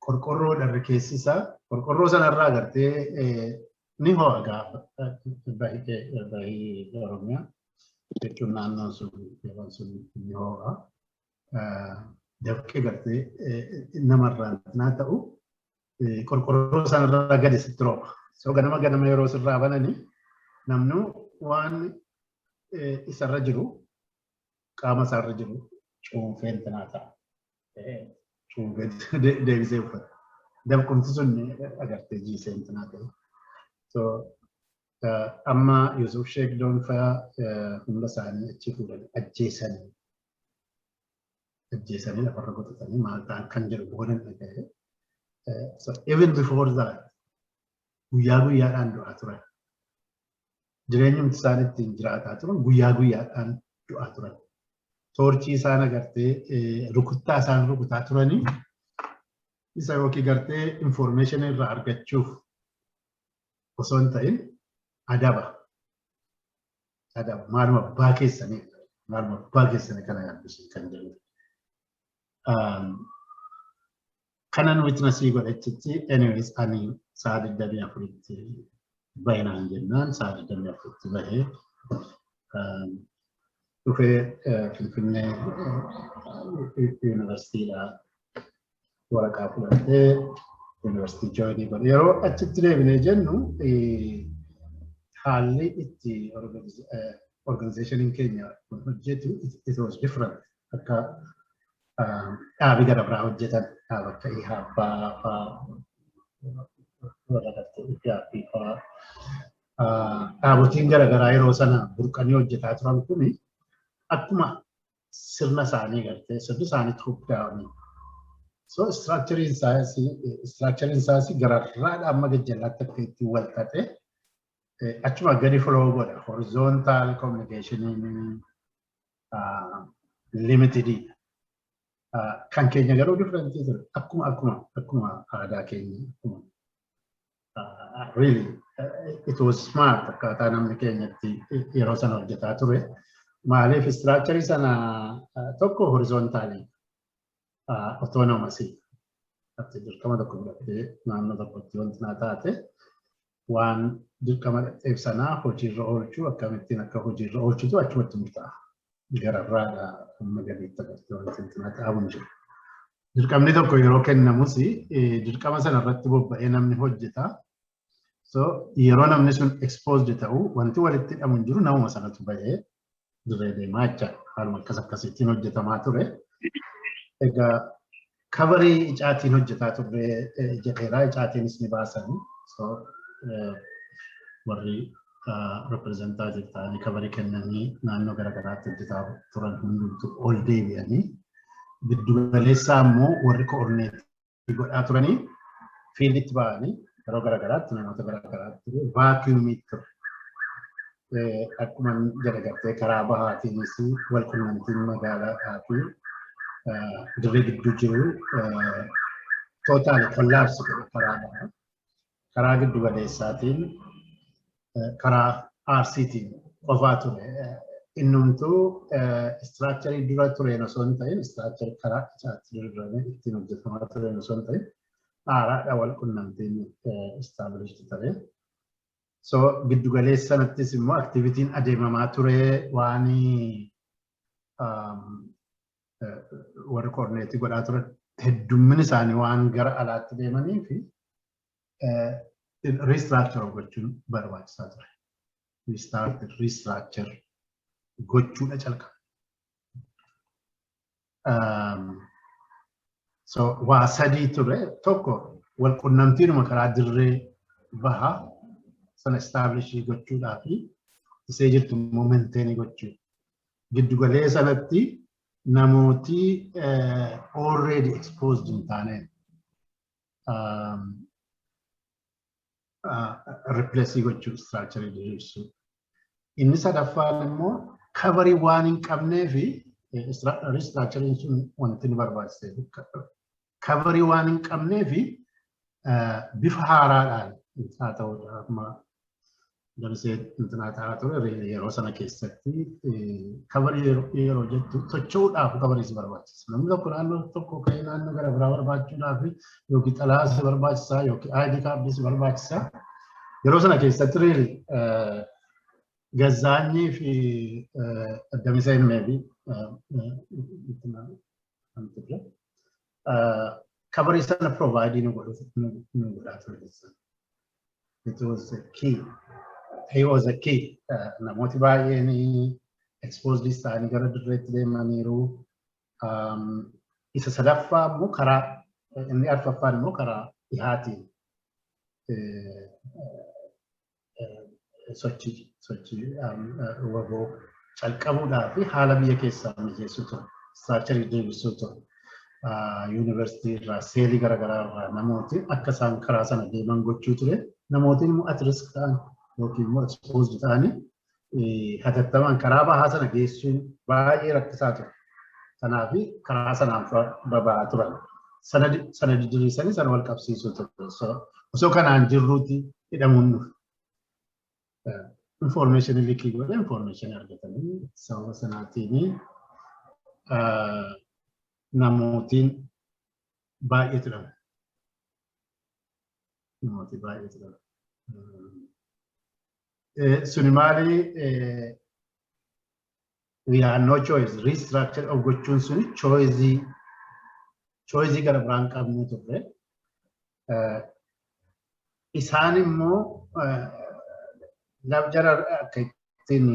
qorqorroo dharri keessi isaa qorqorroo sanarraa agartee ni ho'a gaafa bahii Oromiyaa jechuun naannoon sun yeroo sun ni ho'a. Dafqee gartee namarraan naa ta'u qorqorroo sanarraa gadi sitti rooba. So ganama yeroo sirraa bananii namnu waan isarra jiru qaama isaarra jiru cuunfeen tanaa ta'a. Cuunfeen deebisee uffata. Dafqumti sun agartee jiiseen tanaa ta'e. So amma Yuusuf Sheek Joon fa'aa hunda isaanii achi fuudhanii ajjeesanii lafarra qotatanii maal ta'an kan jedhu booda dhaga'e. So even before that guyyaadhaan du'aa turan. Jireenyumti isaan ittiin jiraataa turan guyyaadhaan du'aa turan. Toorchii isaan agartee rukuttaa isaan rukutaa turanii isa yookiin gartee information irraa argachuuf osoo hin ta'in adaba. Maaluma abbaa keessanii kana yaaddisuu kan jedhu. Kanan witnessii godhachitti anyways ani sa'a 24tti baay'inaan jennaan sa'a 24tti bahee dhufee Finfinnee yuunivarsiitiidhaa waraqaa fudhatee yuunivarsiitii jooyinii godhe. Yeroo achitti deebinee jennu haalli itti organizationin keenya hojjetu it was different. Akka dhaabii gara biraa hojjetan dhaaba akka Ihaabbaa fa'aa warra gartee Ijaafii fa'aa dhaabotiin garaagaraa yeroo sana burqanii hojjetaa turan kuni akkuma sirna isaanii gartee sirni isaaniitti hubdaa'anii. So structuring isaas gararraadha amma gajjallaatti akka ittiin wal xaxee achuma gadi flow godha. Horizontal communication limited. Kan keenya garuu different ture. Akkuma aadaa keenya. Really, it was smart akkaataa namni keenyatti yeroo sana hojjetaa ture. Maaliif structure sana tokko horizontaali autonomous ati dirqama tokko godhattee naannoo tokkotti wanti naa taate waan dirqama ibsanaa hojiirra oolchuu akkamittiin akka hojiirra oolchitu achumatti murtaa'a. Gararraadha amma gadiitti agartee wanti naa ta'amu jiru. Dirqamni tokko yeroo kennamus dirqama sana irratti bobba'ee namni hojjeta. So yeroo namni sun exposed ta'u wanti walitti hidhamu hin jiru namuma sanatu bahee dirree deemaa jecha haaluma akkasittiin hojjetamaa ture. Egaa kabarii icaatiin hojjetaa turre jedheeraa icaatiinis ni baasanii. So warri representative ta'anii kabarii kennanii naannoo garaagaraatti hojjetaa turan hundumtu ol deebi'anii giddu galeessaa immoo warri koordineetii godhaa turanii fiilditti ba'anii yeroo garaagaraatti namoota garaagaraatti vaakiyuumii ture. Akkuma jala gartee karaa bahaatiinis wal qunnamtiin magaalaa fi dirree gidduu jiru tootaali kollaapsi godhe karaa bahaa. Karaa giddu galeessaatiin karaa RCtiin qofaa ture. Innumtuu istiraakcharii dura tureen osoo hin ta'in istiraakcharii karaa icaatti diriirame ittiin hojjetamaa tureen osoo hin ta'in haaraadha wal qunnamtiin istaabilishti ture. So giddu galeessanattis immoo aktivitiin adeemamaa ture waan warri koordineetii godhaa turan heddummin isaanii waan gara alaatti deemanii fi restructure gochuun barbaachisaa ture. Restructure gochuudha calqaba. So waa sadii ture tokko wal qunnamtiinuma karaa dirree bahaa sana establishii gochuudhaa fi isee jirtu immoo maintain gochuu. Giddu galee sanatti namooti already exposed hin taaneen replace gochuu structure diriirsuu. Inni sadaffaan immoo kabarii waan hin qabnee fi restructuring sun wanti nu barbaachise. Kabarii waan hin qabnee fi bifa haaraadhaan haa ta'udha amma darsee intinaa ta'aa ture yeroo sana keessatti kabarii yeroo jettu socho'uudhaaf kabarii si barbaachisa. Namni tokko naannoo tokko ka'ee naannoo gara biraa barbaachuudhaaf yookiin xalaa si barbaachisaa yookiin ID kaardii si barbaachisaa. Yeroo sana keessatti reeli Gazaanyii fi Addamisee Ilmeefi kabarii sana providii nu godhaa ture. It was a key. He was a key. Namooti baay'een exposed isaanii gara dirreetti deemaniiru. Isa sadaffaa immoo karaa inni arfaffaan immoo karaa dhihaatiin sochii waboo calqabuudhaa fi haala biyya keessaa mijeessuu ture. Structure deebisuu ture. Yuunivarsiitii irraa seelii garaagaraa irraa namooti akka isaan karaa sana deeman gochuu ture. Namootiin immoo at risk ta'an yookiin immoo exposed ta'anii hatattamaan karaa bahaa sana geessuun baay'ee rakkisaa ture. Kanaaf karaa sanaan baba'aa turan. Sana didiriirsanii sana wal qabsiisuu ture. Osoo kanaan jirruutti hidhamuun dhufe. Information leakii godhe information argatanii sababa sanaatiin namootiin baay'ee turan. Namooti baay'ee turan. Suni maali we had no choice. Restructure of gochuun suni choice gara biraan qabnu turre. Isaan immoo labjara akka ittiin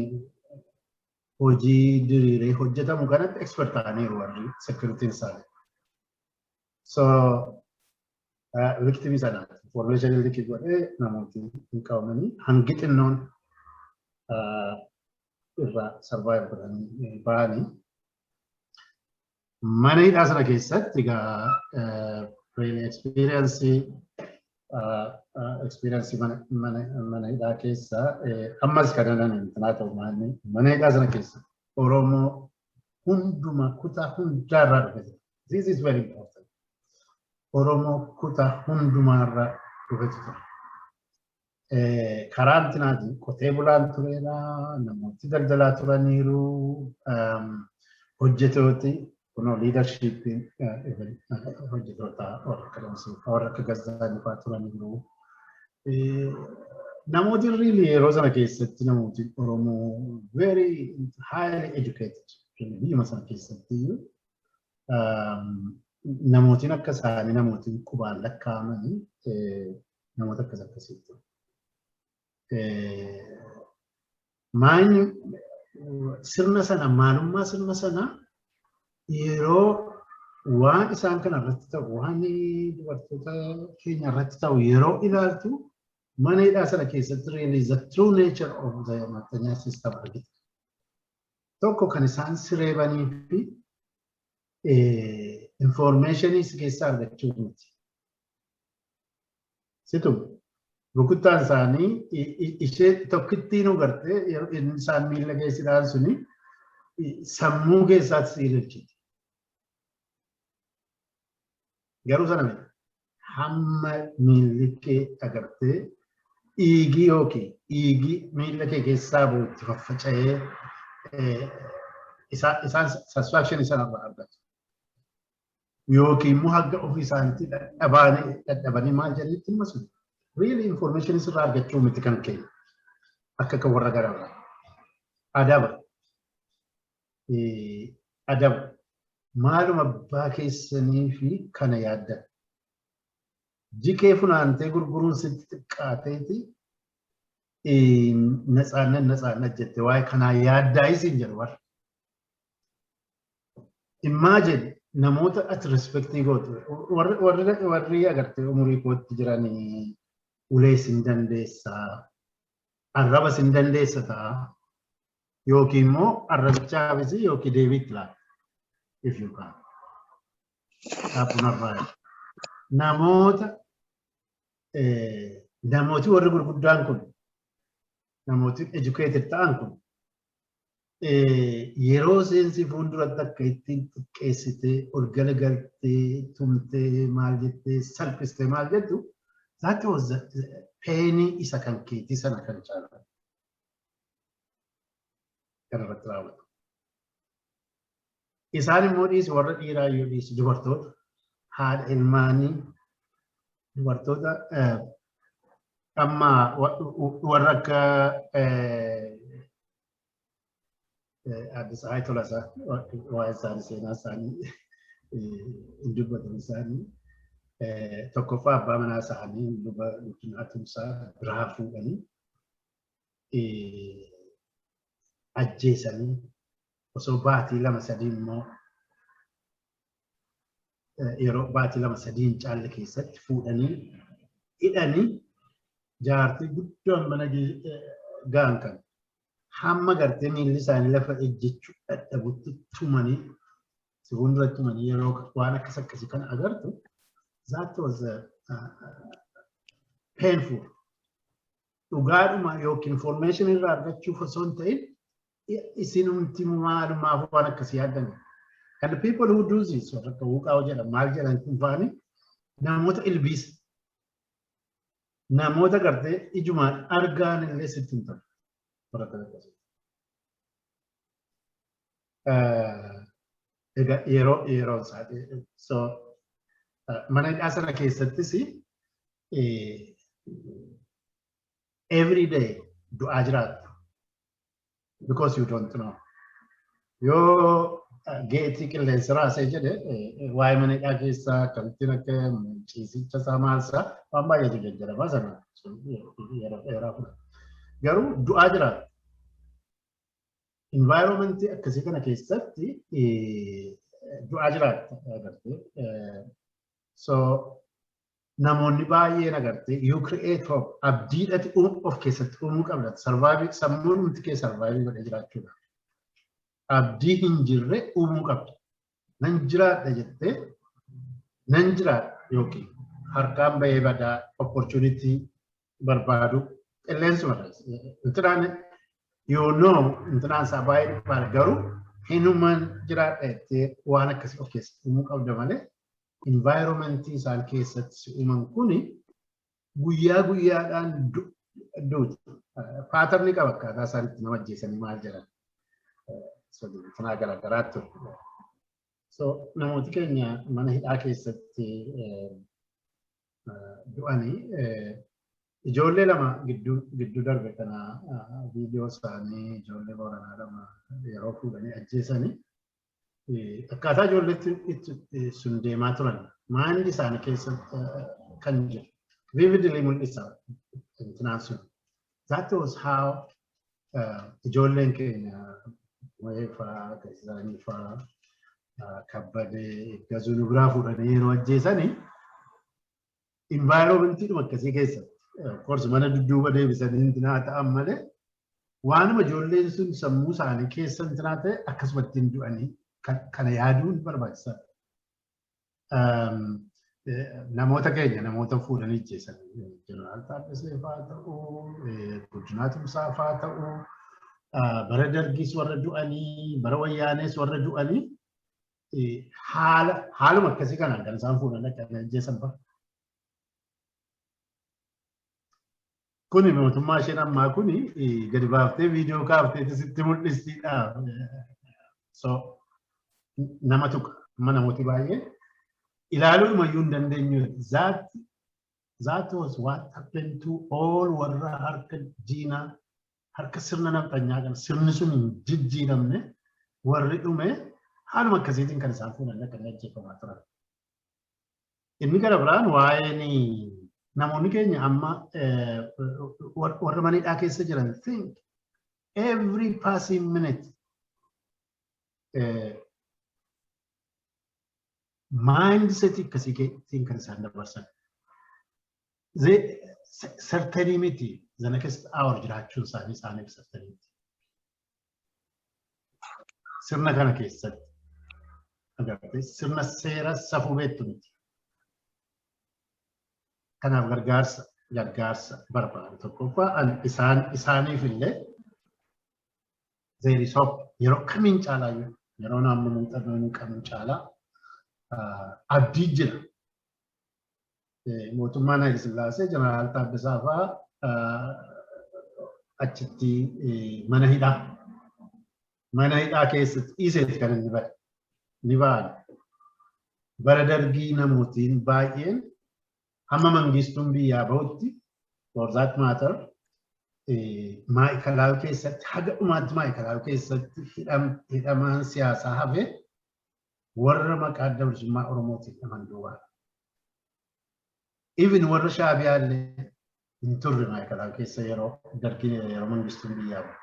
hojii diriiree hojjetamu kanatti expert ta'aniiru warri security isaanii. So victim sana information illee godhee namooti hin qabamanii hangi xinnoon irraa survive godhanii ba'anii mana hidhaa sana keessatti egaa really experience mana hidhaa keessa ammas kananan intanaa ta'u mana hidhaa sana keessa Oromoo hunduma kutaa hundaarraa dhufe. This is very important. Oromoo kutaa hundumaarraa dhufetu karantinaatiin qotee bulaan tureera, namooti daldalaa turaniiru, hojjetooti kunoo liidarshiippiin hojjetoota warra akka gazaanii fa'aa turaniiru. Namooti really yeroo sana keessatti namooti Oromoo very highly educated biyyuma sana keessatti namootiin akka isaanii namootiin qubaan lakkaa'amanii namoota akkas akkasiitu. Maanyi sirna sana maalummaa sirna sana yeroo waan isaan kana irratti ta'u waan dubartoota keenya irratti ta'u yeroo ilaaltu mana hidhaa sana keessatti really the true nature of the Naftanyaa system argite. Tokko kan isaan sireebanii fi informationis keessaa argachuu miti. Situ rukuttaan isaanii ishee tokkittiin ugartee yeroo isaan miila keessidhaan suni sammuu keessaatti siililchiti. Garuu sana miti hamma miilli kee agartee dhiigii yookiin dhiigii miila kee keessaa bu'uutti faffaca'ee isaan satisfaction isaan irraa argatu. Yookiin immoo hanga ofii isaaniitti dadhabanii maal jedhanitti himma sun really information isirraa argachuu miti kan keenya akka warra garaa adaba maaluma abbaa keessanii fi kana yaaddan jikee funaantee gurguruun sitti xiqqaateeti natsaannat jette waa'ee kanaa yaaddaa isin jedhu warra. Imagine namoota ati respectii gootu warri agartee umurii kootti jiranii ulee sin dandeessaa arraba sin dandeessa ta'a yookiin immoo arrabichaafis yookiin deebiitti laata if you can. Kaapunarraa namooti warri gurguddaan kun namooti educated ta'an kun yeroo seensi fuulduratti akka ittiin xiqqeessitee ol galagaltee tumtee maal jettee salphistee maal jettu that was peenii isa kan keetii sana kan caalaa kanarratti raawwatu. Isaan immoo dhiisi warra dhiiraa yoo dhiisi dubartoota haadha ilmaanii dubartoota amma warra akka Addis Ayatollah waa'ee isaanii seenaa isaanii hin dubbatan isaanii tokkoffaa abbaa manaa isaanii luba yookiin atumsaa biraa fuudhanii ajjeesanii osoo baatii lama sadii immoo yeroo baatii lama sadii hin caalle keessatti fuudhanii hidhanii jaartii guddoon mana gaan kan hamma gartee miilli isaanii lafa ejjechuu dadhabutti tumanii si fuuldura tumanii yeroo waan akkas akkasii kan agartu that was painful. Dhugaadhuma yookiin information irraa argachuuf osoo hin ta'in isinumti maalumaaf waan akkasii yaaddan. And the people who do this warra akka wuqaa jedhan maal jedhan kun faani namoota ilbiisa. Namoota gartee ijumaan argaan illee sitti hin ta'u. Egaa yeroo isaati. So mana hidhaa sana keessattis every day du'aa jiraattu because you don't know. Yoo geetii qilleensa raasee jedhe waa'ee mana hidhaa keessaa kantiin akka ciisicha isaa maalsaa waan baay'eetu jajjaramaa sana yeroo fudhatu. Garuu du'aa jiraatu. environment akkasii kana keessatti du'aa jiraata agartee. So namoonni baay'een agartee you create hope abdiidhati of keessatti uumuu qabda survive sammuun nuti kee survive godhee jiraachuudha. Abdii hin jirre uumuu qabda. Nan jiraadha jettee nan jiraadha yookiin harkaan bahee badaa opportunity barbaadu qilleensuma intinaan you know intinaan isaa baay'ee baay'ee garuu hinumaan jiraadha jettee waan akkasii of keessatti uumuu qabda malee environment isaan keessatti uuman kuni guyyaa guyyaadhaan duutu paatarni qaba akkaataa isaan itti nama ajjeesanii maal jedhan sanaa garaagaraatti. So namooti keenya mana hidhaa keessatti du'anii ijoollee lama gidduu darbe kana viidiyoo isaanii ijoollee Booranaa lama yeroo fuudhanii ajjeesanii akkaataa ijoolleetti sun deemaa turan maandi isaanii keessatti kan jiru vividly mul'isa intinaan sun. That was how ijoolleen keenya Weefaa Gazaanii fa'aa Kabbadee Gazuu nu biraa fuudhanii yeroo ajjeesanii environmentii akkasii keessatti of course mana dudduuba deebisanii intinaa ta'an malee waanuma ijoolleen sun sammuu isaanii keessa intinaa ta'e akkasumatti hin du'anii kana yaaduun barbaachisaadha. Namoota keenya namoota fuudhanii ajjeesan Jeneraal Taaddasee fa'aa ta'uu Guddinaa Tumsaa fa'aa ta'uu bara Dargiis warra du'anii bara Wayyaanees warra du'anii haaluma akkasii kanaan kan isaan fuudhan akka ajjeesan fa'a. Kuni mootummaa isheen ammaa kuni gadi baaftee viidiyoo kaaftee sitti mul'istiidha. So nama tuqa amma namooti baay'ee ilaaluun mayyuu hin dandeenyu. That was what happened to all warra harka diinaa harka sirna nafxanyaa kan sirni sun hin jijjiiramne warri dhume haaluma akkasiitiin kan isaan fuudhan akka ajjeefamaa turan. Inni gara biraan waa'een namoonni keenya amma warra mana hidhaa keessa jiran think every passing minute mindset akkasiitiin kan isaan dabarsan. Certainly miti zana keessatti hour jiraachuun isaaniif certainly miti. Sirna kana keessatti agartee sirna seera safuu beektu miti. Kanaaf gargaarsa barbaadu tokkoffaa isaaniif illee there is hope yeroo kamiin caalaa yeroo naannoo muuxannoo hin qabne caalaa abdii jira. Mootummaan Hayila Sillaasee Jeneraal Taaddasaa fa'aa achitti mana hidhaa keessatti dhiiseeti kan inni bade. Ni ba'an. Bara Dargii namootiin baay'een hamma Mangistuun biyyaa bahutti for that matter Maayikalaawii keessatti haga dhumaatti Maayikalaawii keessatti hidhamaan siyaasaa hafe warra maqaa adda bilisummaa Oromootiin hidhaman duwwaa. Even warra Shaabiyaa illee hin turre Maayikalaawii keessa yeroo Dargiin yeroo Mangistuun biyyaa bahu.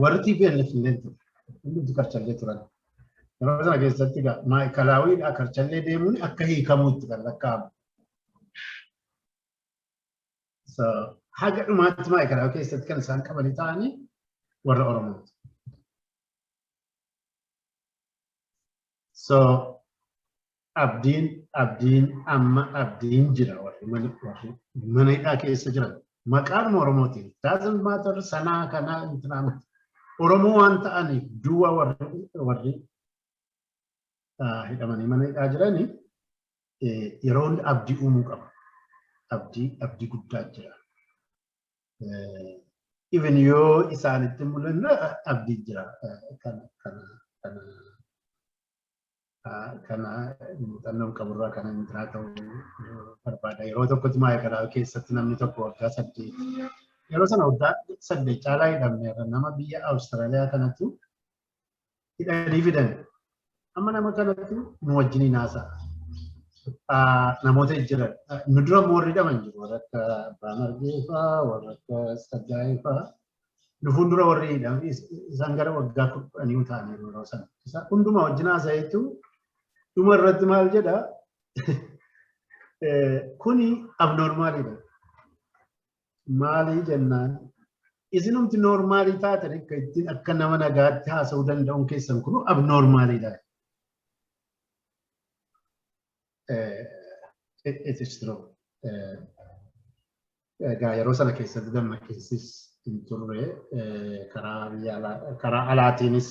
Warri TPLF illee hin turre. Hundi karchallee turan. Yeroo sana keessatti Maayikalaawii karchallee deemuun akka hiikamuutti kan lakkaa'amu. So haga dhumaatti Maayikalaawii keessatti kan isaan qabanii ta'anii warra Oromooti. So abdiin amma abdiin jira warri mana hidhaa keessa jiran maqaan Oromootiin doesn't matter sanaa kanaa intinaa Oromoo waan ta'aniif du'a warri hidhamanii mana hidhaa jiranii yeroo hundi abdii uumuu qaba. Abdii guddaa jira. Even yoo isaanitti mul'anna abdii jira. Kana muuxannoon qaburraa kana intinaa ta'uu barbaada. Yeroo tokkotti Maayikalaawii keessatti namni tokko waggaa 8 yeroo sana waggaa 8 caalaa hidhamneerra nama biyya Awustiraaliyaa kanatti hidhanii fidan. Amma nama kanatti nu wajjin haasa'a. Namoota jiran nu dura moorri hidhaman jiru warra akka Abbaa Margee fa'aa warra akka Saggaayee fa'aa Dhufuun dura warri isaan gara waggaa 10 ta'anii yeroo sana. Isaan hundumaa wajjin haasa'eetu dhuma irratti maal jedha kuni abnormaalidha. Maalii jennaan isinumti normaalii taatan akka nama nagaatti haasa'uu danda'uun keessan kun abnormaalidha. It is true. Egaa yeroo sana keessatti dammaqinsis hin turre karaa alaatiinis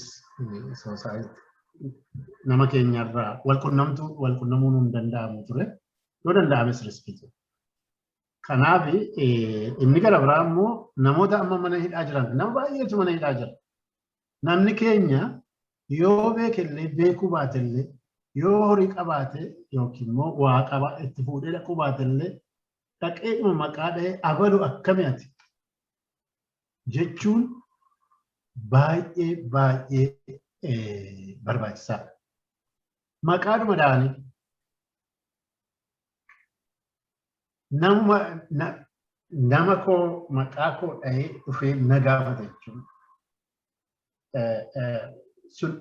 nama keenyarraa wal quunnamuun hin danda'amu ture. Yoo danda'ames riskii. Kanaaf inni gara biraa immoo namoota amma mana hidhaa jiran nama baay'eetu mana hidhaa jira. Namni keenya yoo beekellee beekuu baatellee yoo horii qabaate yookiin immoo waa qaba itti fuudhee dhaquu baatellee dhaqee maqaa dhahee abalu akkamii ati jechuun baay'ee barbaachisaadha. Maqaadhuma dhahanii nama koo maqaa koo dhahee dhufee na gaafata jechuun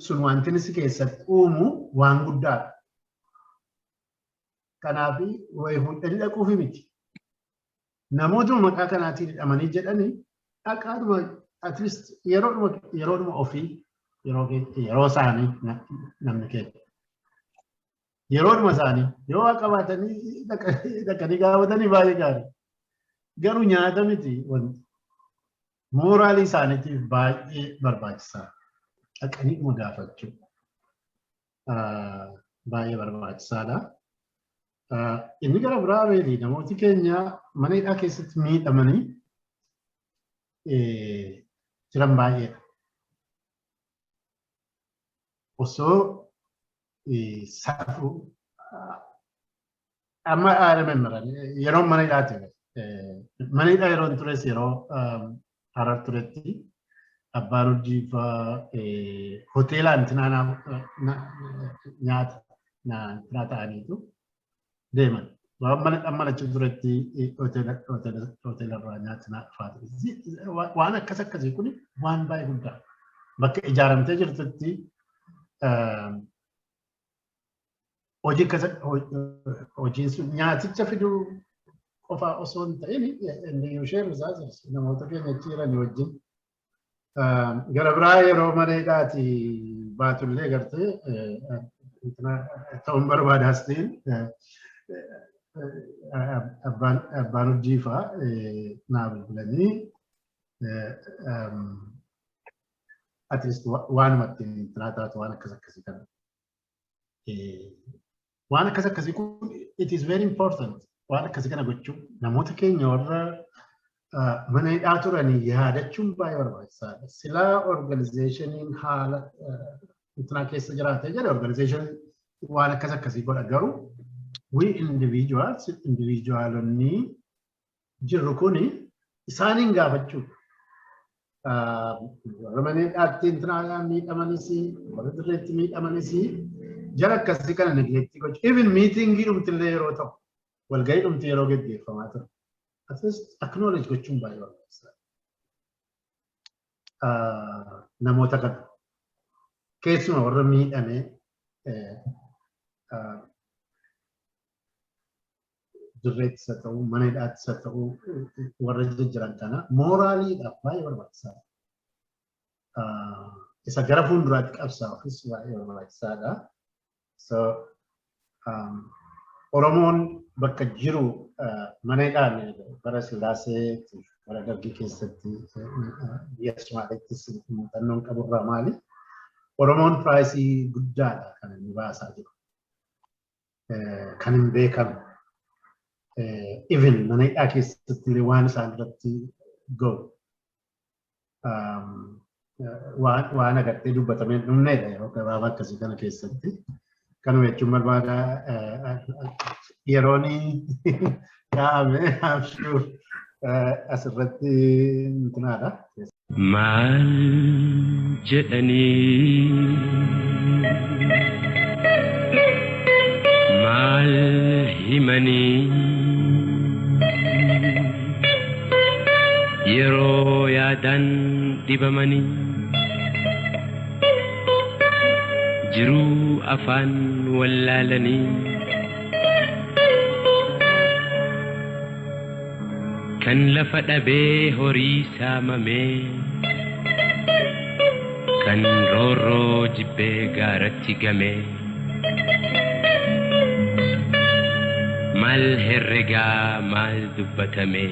sun wanti inni si keessatti uumu waan guddaadha. Kanaaf wayii fuudhanii dhaquufi miti. Namootuma maqaa kanaatiin hidhamanii jedhanii dhaqaadhuma at least yeroodhuma ofii yeroo isaanii namni keenya. Yeroodhuma isaanii yoo waa qabaatanii dhaqanii gaafatanii baay'ee gaarii. Garuu nyaata miti wanti mooraalii isaaniitiif baay'ee barbaachisaa. Dhaqanii dhuma gaafachuu baay'ee barbaachisaadha. Inni gara biraa beelii namooti keenya mana hidhaa keessatti miidhamanii jiran baay'eedha. Osoo safuu amma rememberan yeroo mana hidhaati mana hidhaa yeroo tures yeroo Harar turetti abbaan hojii hoteelaan nyaata ta'aniitu deeman. Amma achi turetti hoteelarraa nyaata faatu. Waan akkasii kun waan baay'ee guddaa. Bakka ijaaramtee jirtutti hojiin sun nyaaticha fiduu qofaa osoo hin ta'in inni isheen isaa namoota keenya achi jiran wajjin gara biraa yeroo mana hidhaati baatullee gartee ta'uun barbaadaas ta'in abbaan hojii fa'aa naa bilbilanii at least waanumatti taatu waan akkasii kana. Waan akkasii kun it is very important. Waan akkasii kana gochuun namoota keenya warra mana hidhaa turanii yaadachuun baay'ee barbaachisaadha. Silaa organizeeshiniin haala intanaa keessa jiraatee jedhe organizeeshinii waan akkasii godha garuu we individualonni jirru kuni isaaniin gaafachuu. Warra mana hidhaatti intanaa miidhamanis warra dirreetti miidhamanis jara akkasii kana negleektii gochuu. Even miitingii dhumtillee yeroo ta'u walgahii dhumti yeroo gaggeeffamaa ture. At least acknowledge gochuun baay'ee barbaachisaadha. Namoota kana keessumaa warra miidhamee dirreettis haa ta'u mana hidhaattis haa ta'u warra jijjiiran kana mooraaliidhaaf baay'ee barbaachisaadha. Isa gara fuulduraatti qabsaa'uufis baay'ee barbaachisaadha. So Oromoon bakka jiru mana hidhaan bara Sillaasee bara Dargii keessatti biyya Somaaleettis muuxannoon qaburraa maali? Oromoon piraayisii guddaadha kan inni baasaa jiru. Kan hin beekamu. Even mana hidhaa keessatti waan isaan irratti ga'u. Waan agartee dubbatamee dhumneedha yeroo gabaabaa akkasii kana keessatti. Kanuma jechuun barbaada yeroon kaa'ame abshuu asirratti mutinaadha. Maal jedhanii maal himanii yeroo yaadan dibamanii jiruu afaan wallaalanii kan lafa dhabee horii saamamee kan roorroo jibbee gaaratti gamee maal herregaa maal dubbatamee